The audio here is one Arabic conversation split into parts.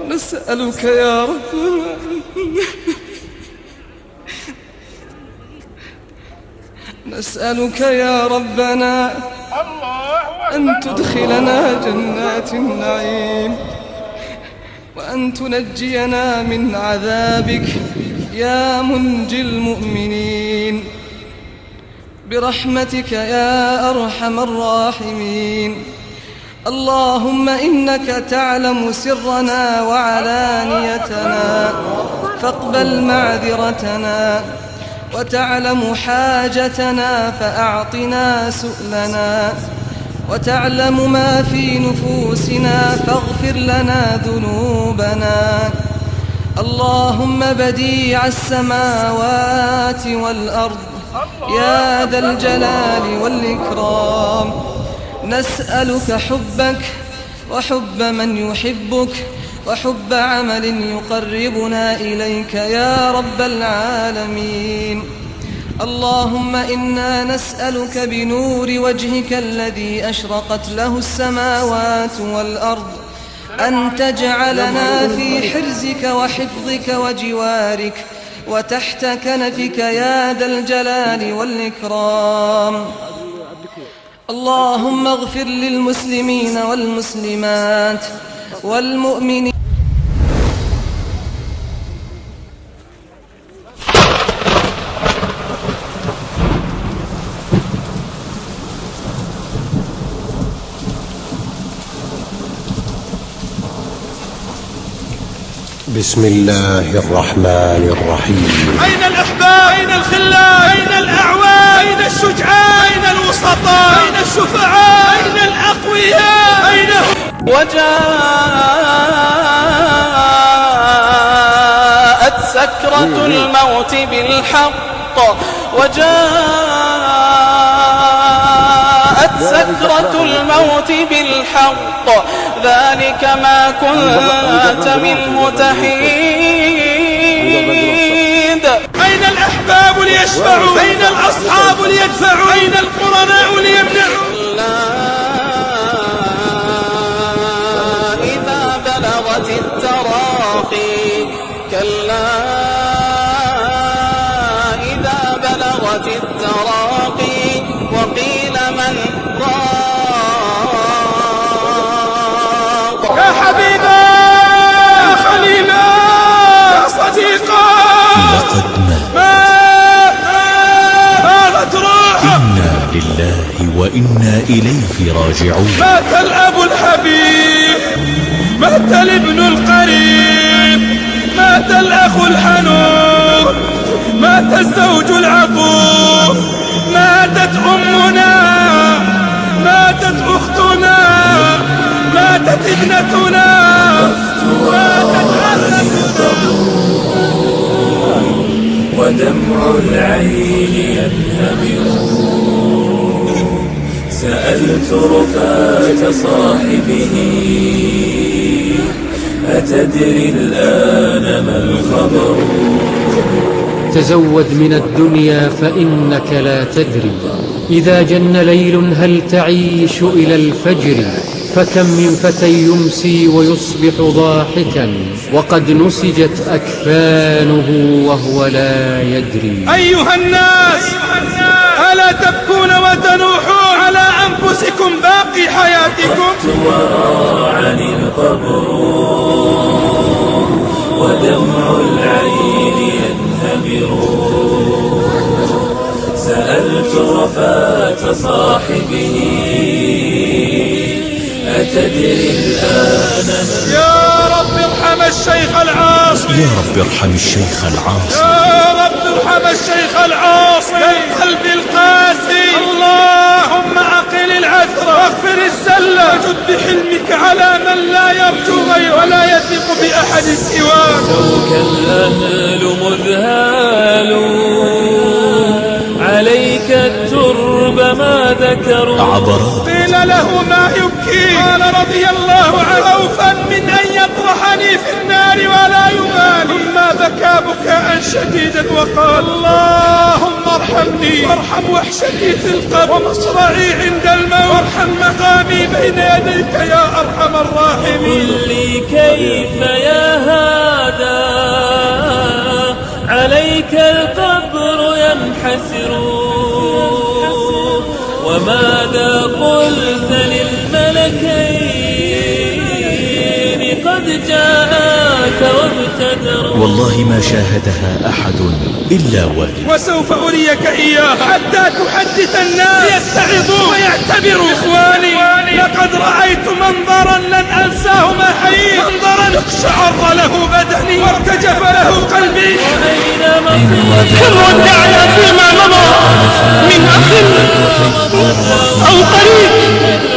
نسألك يا رب نسألك يا ربنا أن تدخلنا جنات النعيم، وأن تنجينا من عذابك يا منجي المؤمنين برحمتك يا أرحم الراحمين. اللهم إنك تعلم سرنا وعلانيتنا فاقبل معذرتنا، وتعلم حاجتنا فأعطنا سؤلنا، وتعلم ما في نفوسنا فاغفر لنا ذنوبنا. اللهم بديع السماوات والأرض يا ذا الجلال والإكرام، نسألك حبك وحب من يحبك وحب عمل يقربنا إليك يا رب العالمين. اللهم إنا نسألك بنور وجهك الذي أشرقت له السماوات والأرض أن تجعلنا في حرزك وحفظك وجوارك وتحت كنفك يا ذا الجلال والإكرام. اللهم اغفر للمسلمين والمسلمات والمؤمنين. بسم الله الرحمن الرحيم. أين الأحباب؟ أين الخلان؟ أين الأعوان؟ أين الشجعان؟ أين الوسطاء؟ أين الشفعاء؟ أين الأقوياء؟ أين هم؟ وجاءت سكرة الموت بالحق، وجاءت سكرة الموت بالحق، ذلك ما كنت منه تحيد. أين الأحباب ليشفعوا؟ أين الأصحاب ليدفعوا؟ أين القرناء ليمنعوا؟ إذا بلغت التراقي، كلا إذا بلغت التراقي وقيل من راق. يا حبيبا، يا خليلا، يا صديقا، لقد ماتت روحه. إنا لله وإنا إليه راجعون. مات الأب الحبيب، مات الابن القريب، مات الأخ الحنون، مات الزوج العفوف، ماتت أمنا، ماتت أختنا، ماتت ابنتنا، ماتت عزتنا. ودمع العين ينهمر. سألت رفاة صاحبه أتدري الآن ما الخبر؟ تزود من الدنيا فإنك لا تدري، إذا جن ليل هل تعيش إلى الفجر؟ فكم من فتى يمسي ويصبح ضاحكا وقد نسجت أكفانه وهو لا يدري. أيها الناس، ألا تبكون وتنوحون على أنفسكم باقي حياتكم؟ وراعني القبر ودمع العين ينهمر. سألت رفاة صاحبه أتدري الآن من؟ يا رب ارحم الشيخ العاصي، يا رب ارحم الشيخ العاصي، يا رب ارحم الشيخ العاصي، القلب القاسي. اللهم أقل العثرة واغفر الزلة، وجد بحلمك على من لا يرجو غير ولا يثق بأحد سواك. توك الأهل مذهالون عليك الترب ما ذكروا. عبرات قيل له ما يبكي، قال رضي الله عنه خوفا من أن يطرحني في النار ولا يبالي، ثم بكى بكاء شديدا وقال اللهم ارحم وارحمني وارحم وحشتي في القبر ومصرعي عند الموت وارحم مقامي بين يديك يا أرحم الراحمين. قل لي كيف يا هذا عليك القبر ينحسر وماذا قلت للملكين قد جاءك وابتدروا. والله ما شاهدها أحد إلا والد. وسوف أريك إياه حتى تحدث الناس ليتعظوا ويعتبروا. إخواني لقد رأيت منظرا لن أنساه ما حييت، منظرا اقشعر له بدني وارتجف له قلبي. كم ودعنا فيما مضى من أخ أو قريب،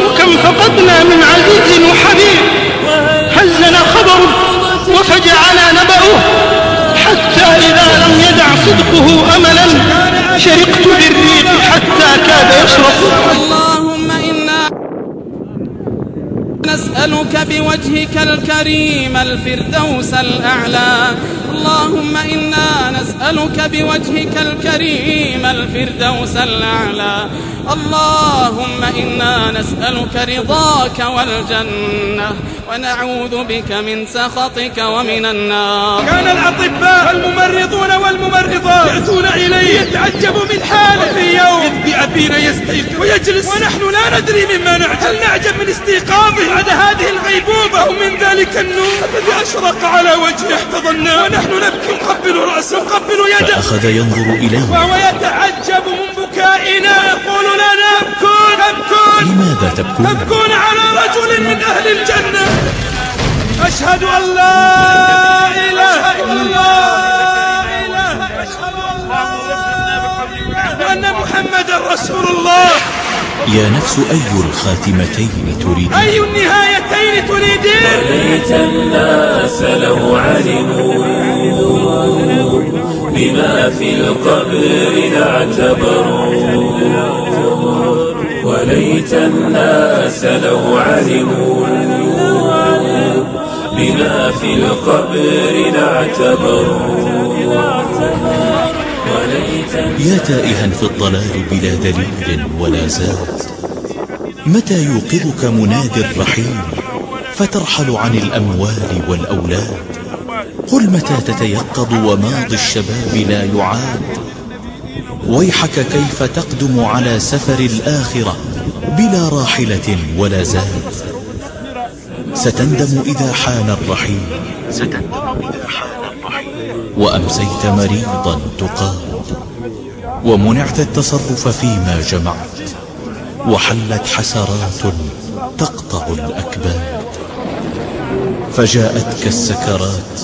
وكم فقدنا من عزيز وحبيب. هزنا خبره وفجعنا نبأه، حتى إذا لم يدع صدقه أملا شرقت بالريق حتى كاد يشرق. اللهم إنا نسألك بوجهك الكريم الفردوس الأعلى. اللهم إنا نسألك بوجهك الكريم الفردوس الأعلى. اللهم إنا نسألك رضاك والجنة ونعوذ بك من سخطك ومن النار. كان الأطباء والممرضون والممرضات يأتون إليه يتعجبوا من حاله. في يوم إذ بأبينا يستيقظ ويجلس ونحن لا ندري مما نعجب. هل نعجب من استيقاظه بعد هذه الغيبوبة أو من ذلك النور الذي أشرق على وجهه؟ احتضناه ونحن نبكي نقبل رأسه نقبل يده، فأخذ ينظر إليه وهو يتعجب من بكائنا يقول لنا ابكون ابكون. لماذا تبكون؟ تبكون على رجل من أهل الجنة. أشهد أن لا إله إلا الله، أشهد أن محمدا رسول الله. يا نفس أي الخاتمتين تريد؟ أي النهايتين تريدين؟ وليت الناس لو علموا بما في القبر لاعتبروا. وليت الناس لو علموا بما في القبر لاعتبروا. يا تائها في الضلال بلا دليل ولا زاد، متى يوقظك منادي الرحيم فترحل عن الأموال والأولاد؟ قل متى تتيقظ وماضي الشباب لا يعاد؟ ويحك كيف تقدم على سفر الآخرة بلا راحلة ولا زاد؟ ستندم إذا حان الرحيل، وأمسيت مريضا تقاد، ومنعت التصرف فيما جمعت، وحلت حسرات تقطع الأكباد. فجاءتك السكرات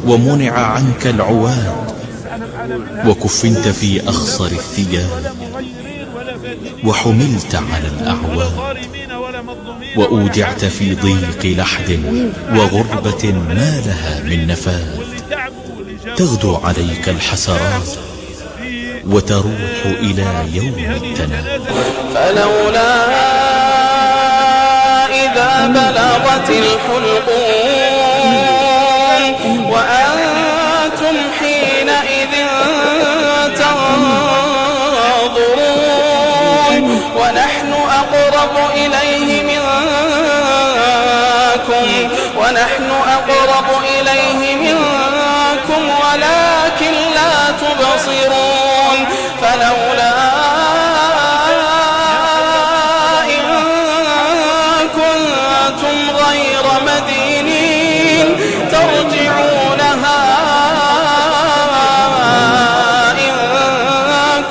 ومنع عنك العواد، وكفنت في أخصر الثياب، وحملت على الأعواد، وأودعت في ضيق لحد وغربة ما لها من نفاد. تغدو عليك الحسرات وتروح إلى يوم التناد. فلولا إذا بلغت الحلقوم وأنتم حينئذ تنظرون ونحن أقرب إليه منكم ولكن لا تبصرون. فلولا إن كنتم غير مدينين ترجعونها إن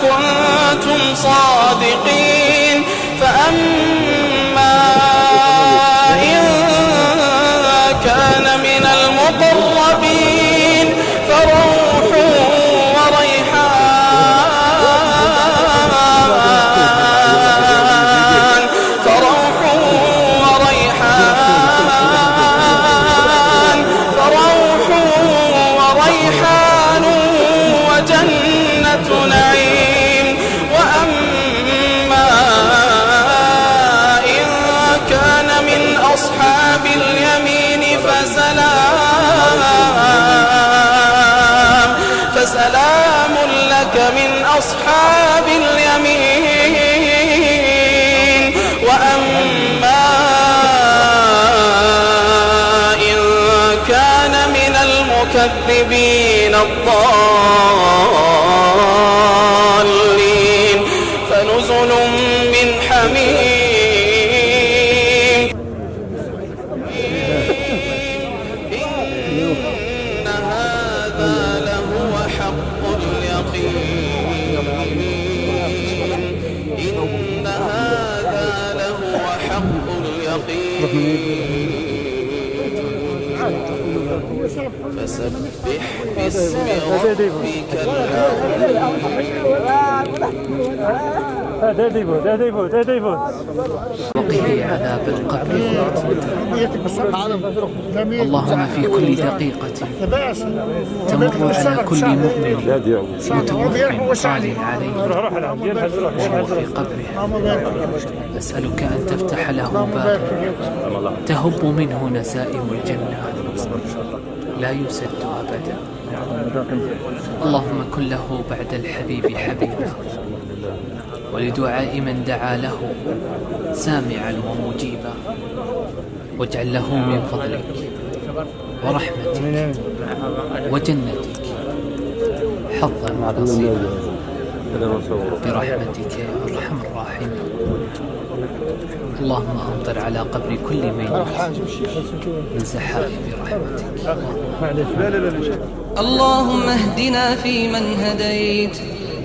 كنتم صادقين. فأما إن كان من المقربين فروح وريحان أصحاب اليمين وأما إن كان من المكذبين الضالين فنزل من حميم إن هذا لهو حق اليقين إن هذا لهو حق اليقين فسبح باسم ربك وقه عذاب القبر اللهم في كل دقيقة تمر على كل مؤمن متوفٍ صال عليه وهو في قبره أسألك أن تفتح له بابا تهب منه نسائم الجنة لا يسد أبدا. اللهم كن له بعد الحبيب حبيبا ولدعاء من دعا له سامعا ومجيبا واجعل له من فضلك ورحمتك وجنتك حظا ونصيبا برحمتك يا أرحم الراحمين. اللهم أمطر على قبر كل ميت من سحائب رحمتك. اللهم اهدنا فيمن هديت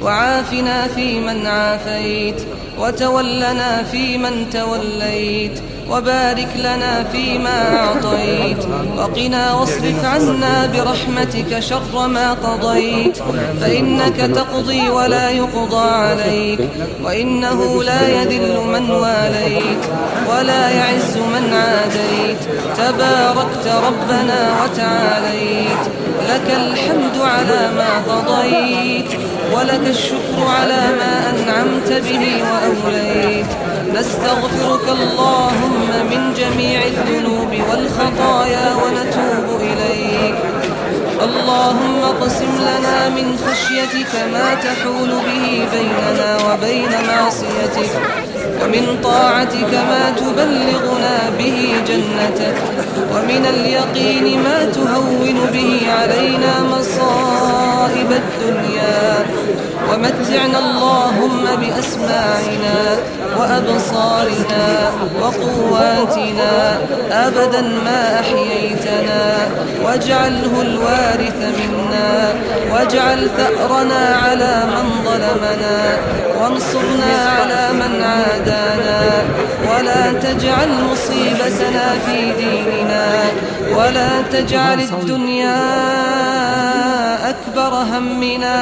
وعافنا فيمن عافيت وتولنا فيمن توليت وبارك لنا فيما أعطيت وقنا واصرف عنا برحمتك شر ما قضيت فإنك تقضي ولا يقضى عليك وإنه لا يذل من واليت ولا يعز من عاديت تباركت ربنا وتعاليت لك الحمد على ما قضيت ولك الشكر على ما أنعمت به وأوليت. نستغفرك اللهم من جميع الذنوب والخطايا ونتوب إليك. اللهم اقسم لنا من خشيتك ما تحول به بيننا وبين معصيتك ومن طاعتك ما تبلغنا به جنتك ومن اليقين ما تهون به علينا مصائب الدنيا ومتعنا اللهم بأسماعنا وأبصارنا وقواتنا أبدا ما أحييتنا واجعله الوارث منا واجعل ثأرنا على من ظلمنا وانصرنا على من عادانا ولا تجعل مصيبتنا في ديننا ولا تجعل الدنيا أكبر همنا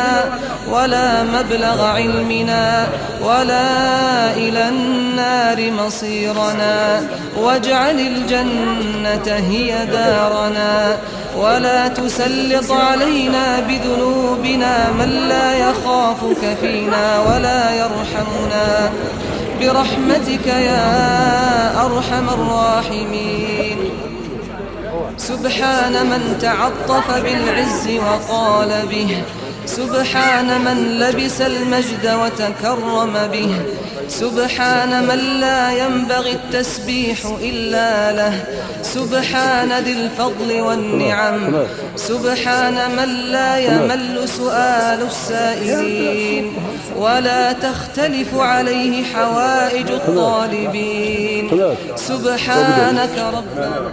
ولا مبلغ علمنا ولا إلى النار مصيرنا واجعل الجنة هي دارنا ولا تسلط علينا بذنوبنا من لا يخافك فينا ولا يرحمنا برحمتك يا أرحم الراحمين. سبحان من تعطف بالعز وقال به سبحان من لبس المجد وتكرم به سبحان من لا ينبغي التسبيح إلا له سبحان ذي الفضل والنعم سبحان من لا يمل سؤال السائلين ولا تختلف عليه حوائج الطالبين. سبحانك ربنا